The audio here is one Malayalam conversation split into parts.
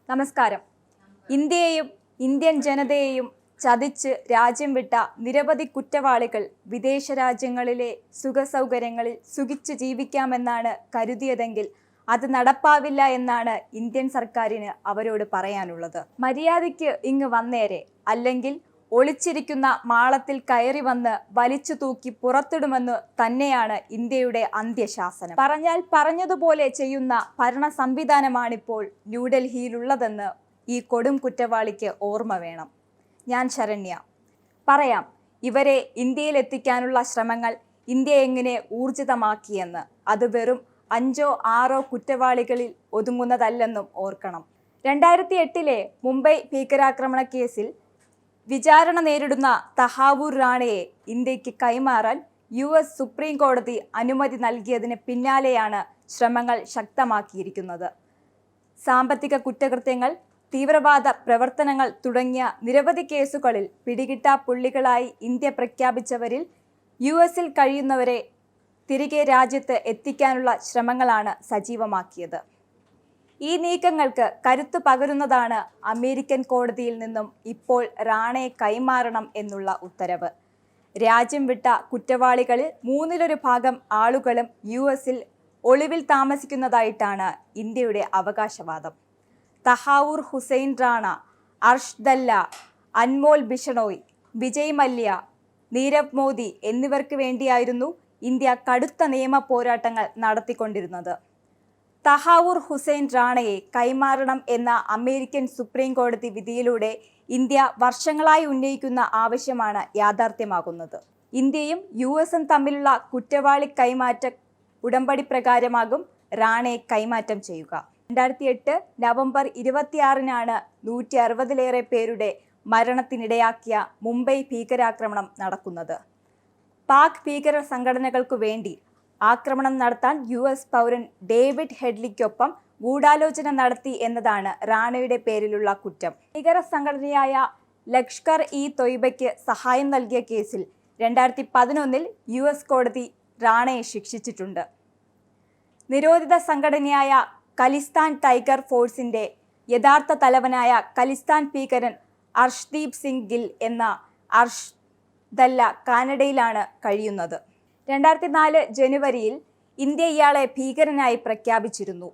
നമസ്കാരം. ഇന്ത്യയെയും ഇന്ത്യൻ ജനതയെയും ചതിച്ച് രാജ്യം വിട്ട നിരവധി കുറ്റവാളികൾ വിദേശ രാജ്യങ്ങളിലെ സുഖസൗകര്യങ്ങളിൽ സുഖിച്ച് ജീവിക്കാമെന്നാണ് കരുതിയതെങ്കിൽ അത് നടപ്പാവില്ല എന്നാണ് ഇന്ത്യൻ സർക്കാരിന് അവരോട് പറയാനുള്ളത്. മര്യാദയ്ക്ക് ഇങ്ങ് വന്നേരെ, അല്ലെങ്കിൽ ഒളിച്ചിരിക്കുന്ന മാളത്തിൽ കയറി വന്ന് വലിച്ചു തൂക്കി പുറത്തിടുമെന്ന് തന്നെയാണ് ഇന്ത്യയുടെ അന്ത്യശാസനം. പറഞ്ഞാൽ പറഞ്ഞതുപോലെ ചെയ്യുന്ന ഭരണ സംവിധാനമാണിപ്പോൾ ന്യൂഡൽഹിയിലുള്ളതെന്ന് ഈ കൊടും കുറ്റവാളിക്ക് ഓർമ്മ വേണം. ഞാൻ ശരണ്യ. പറയാം ഇവരെ ഇന്ത്യയിലെത്തിക്കാനുള്ള ശ്രമങ്ങൾ ഇന്ത്യ എങ്ങനെ ഊർജിതമാക്കിയെന്ന്. അത് വെറും 5-6 കുറ്റവാളികളിൽ ഒതുങ്ങുന്നതല്ലെന്നും ഓർക്കണം. 2008 മുംബൈ ഭീകരാക്രമണ കേസിൽ വിചാരണ നേരിടുന്ന തഹാവൂർ റാണയെ ഇന്ത്യക്ക് കൈമാറാൻ US സുപ്രീം കോടതി അനുമതി നൽകിയതിന് പിന്നാലെയാണ് ശ്രമങ്ങൾ ശക്തമാക്കിയിരിക്കുന്നത്. സാമ്പത്തിക കുറ്റകൃത്യങ്ങൾ, തീവ്രവാദ പ്രവർത്തനങ്ങൾ തുടങ്ങിയ നിരവധി കേസുകളിൽ പിടികിട്ടാപ്പുള്ളികളായി ഇന്ത്യ പ്രഖ്യാപിച്ചവരിൽ US കഴിയുന്നവരെ തിരികെ രാജ്യത്ത് എത്തിക്കാനുള്ള ശ്രമങ്ങളാണ് സജീവമാക്കിയത്. ഈ നീക്കങ്ങൾക്ക് കരുത്തു പകരുന്നതാണ് അമേരിക്കൻ കോടതിയിൽ നിന്നും ഇപ്പോൾ റാണയെ കൈമാറണം എന്നുള്ള ഉത്തരവ്. രാജ്യം വിട്ട കുറ്റവാളികളിൽ 1/3 ആളുകളും US ഒളിവിൽ താമസിക്കുന്നതായിട്ടാണ് ഇന്ത്യയുടെ അവകാശവാദം. തഹാവൂർ ഹുസൈൻ റാണ, അർഷ്ദല്ല, അൻമോൽ ബിഷ്ണോയ്, വിജയ് മല്യ, നീരവ് മോദി എന്നിവർക്ക് വേണ്ടിയായിരുന്നു ഇന്ത്യ കടുത്ത നിയമ പോരാട്ടങ്ങൾ നടത്തിക്കൊണ്ടിരുന്നത്. തഹാവൂർ ഹുസൈൻ റാണയെ കൈമാറണം എന്ന അമേരിക്കൻ സുപ്രീം കോടതി വിധിയിലൂടെ ഇന്ത്യ വർഷങ്ങളായി ഉന്നയിക്കുന്ന ആവശ്യമാണ് യാഥാർത്ഥ്യമാകുന്നത്. ഇന്ത്യയും US തമ്മിലുള്ള കുറ്റവാളി കൈമാറ്റ ഉടമ്പടി പ്രകാരമാകും റാണയെ കൈമാറ്റം ചെയ്യുക. 2008 നവംബർ 26-നാണ് 160-ലേറെ പേരുടെ മരണത്തിനിടയാക്കിയ മുംബൈ ഭീകരാക്രമണം നടക്കുന്നത്. പാക് ഭീകര സംഘടനകൾക്കു വേണ്ടി ആക്രമണം നടത്താൻ US പൗരൻ ഡേവിഡ് ഹെഡ്ലിക്കൊപ്പം ഗൂഢാലോചന നടത്തി എന്നതാണ് റാണയുടെ പേരിലുള്ള കുറ്റം. ഭീകര സംഘടനയായ ലഷ്കർ-ഇ-തൊയ്ബയ്ക്ക് സഹായം നൽകിയ കേസിൽ 2011 US കോടതി റാണയെ ശിക്ഷിച്ചിട്ടുണ്ട്. നിരോധിത സംഘടനയായ ഖലിസ്ഥാൻ ടൈഗർ ഫോഴ്സിന്റെ യഥാർത്ഥ തലവനായ ഖലിസ്ഥാൻ ഭീകരൻ അർഷ്ദീപ് സിംഗ് ഗിൽ എന്ന അർഷ്ദല്ല കാനഡയിലാണ് കഴിയുന്നത്. 2004 ജനുവരിയിൽ ഇന്ത്യ ഇയാളെ ഭീകരനായി പ്രഖ്യാപിച്ചിരുന്നു.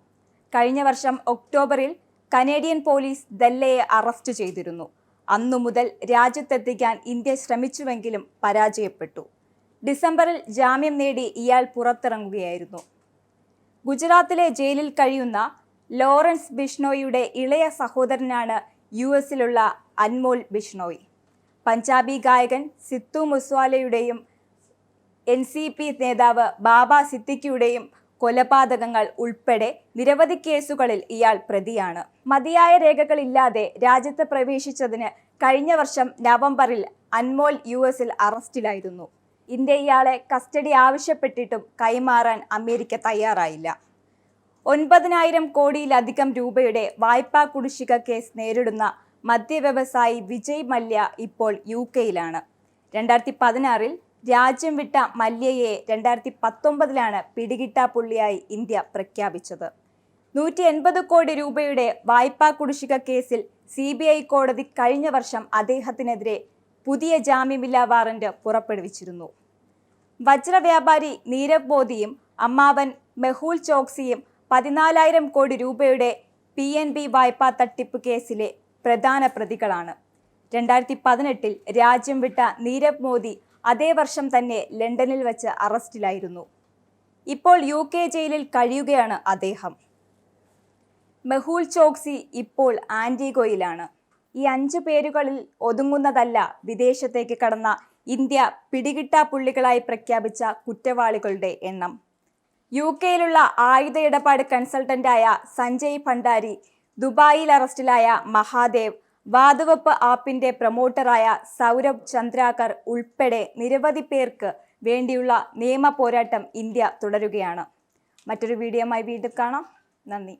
കഴിഞ്ഞ വർഷം ഒക്ടോബറിൽ കനേഡിയൻ പോലീസ് ദല്ലയെ അറസ്റ്റ് ചെയ്തിരുന്നു. അന്നു മുതൽ രാജ്യത്തെത്തിക്കാൻ ഇന്ത്യ ശ്രമിച്ചുവെങ്കിലും പരാജയപ്പെട്ടു. ഡിസംബറിൽ ജാമ്യം നേടി ഇയാൾ പുറത്തിറങ്ങുകയായിരുന്നു. ഗുജറാത്തിലെ ജയിലിൽ കഴിയുന്ന ലോറൻസ് ബിഷ്ണോയിയുടെ ഇളയ സഹോദരനാണ് US അൻമോൽ ബിഷ്ണോയ്. പഞ്ചാബി ഗായകൻ സിത്തു മൂസേവാലയുടെയും NCP നേതാവ് ബാബ സിദ്ദിഖിയുടെയും കൊലപാതകങ്ങൾ ഉൾപ്പെടെ നിരവധി കേസുകളിൽ ഇയാൾ പ്രതിയാണ്. മതിയായ രേഖകളില്ലാതെ രാജ്യത്ത് പ്രവേശിച്ചതിന് കഴിഞ്ഞ വർഷം നവംബറിൽ അൻമോൽ US അറസ്റ്റിലായിരുന്നു. ഇന്ത്യ ഇയാളെ കസ്റ്റഡി ആവശ്യപ്പെട്ടിട്ടും കൈമാറാൻ അമേരിക്ക തയ്യാറായില്ല. 9,000 കോടിയിലധികം രൂപയുടെ വായ്പാ കുടിശ്ശിക കേസ് നേരിടുന്ന മദ്യവ്യവസായി വിജയ് മല്യ ഇപ്പോൾ UK-യിലാണ്. 2016-ൽ രാജ്യം വിട്ട മല്യയെ 2019-ലാണ് പിടികിട്ടാപ്പുള്ളിയായി ഇന്ത്യ പ്രഖ്യാപിച്ചത്. 180 കോടി രൂപയുടെ വായ്പാ കുടിശ്ശിക കേസിൽ CBI കോടതി കഴിഞ്ഞ വർഷം അദ്ദേഹത്തിനെതിരെ പുതിയ ജാമ്യമില്ലാ വാറന്റ് പുറപ്പെടുവിച്ചിരുന്നു. വജ്രവ്യാപാരി നീരവ് മോദിയും അമ്മാവൻ മെഹൂൽ ചോക്സിയും 14,000 കോടി രൂപയുടെ PNB വായ്പാ തട്ടിപ്പ് കേസിലെ പ്രധാന പ്രതികളാണ്. 2018-ൽ രാജ്യം വിട്ട നീരവ് മോദി അതേ വർഷം തന്നെ ലണ്ടനിൽ വച്ച് അറസ്റ്റിലായിരുന്നു. ഇപ്പോൾ UK ജയിലിൽ കഴിയുകയാണ് അദ്ദേഹം. മെഹൂൽ ചോക്സി ഇപ്പോൾ ആന്റിഗോയിലാണ്. ഈ 5 പേരുകളിൽ ഒതുങ്ങുന്നതല്ല വിദേശത്തേക്ക് കടന്ന ഇന്ത്യ പിടികിട്ടാപ്പുള്ളികളായി പ്രഖ്യാപിച്ച കുറ്റവാളികളുടെ എണ്ണം. UK-യിലുള്ള ആയുധ ഇടപാട് കൺസൾട്ടന്റായ സഞ്ജയ് ഭണ്ഡാരി, ദുബായിൽ അറസ്റ്റിലായ മഹാദേവ്, വാതുവെപ്പ് ആപ്പിന്റെ പ്രൊമോട്ടറായ സൗരഭ് ചന്ദ്രാകർ ഉൾപ്പെടെ നിരവധി പേർക്ക് വേണ്ടിയുള്ള നിയമ പോരാട്ടം ഇന്ത്യ തുടരുകയാണ്. മറ്റൊരു വീഡിയോയുമായി വീണ്ടും കാണാം. നന്ദി.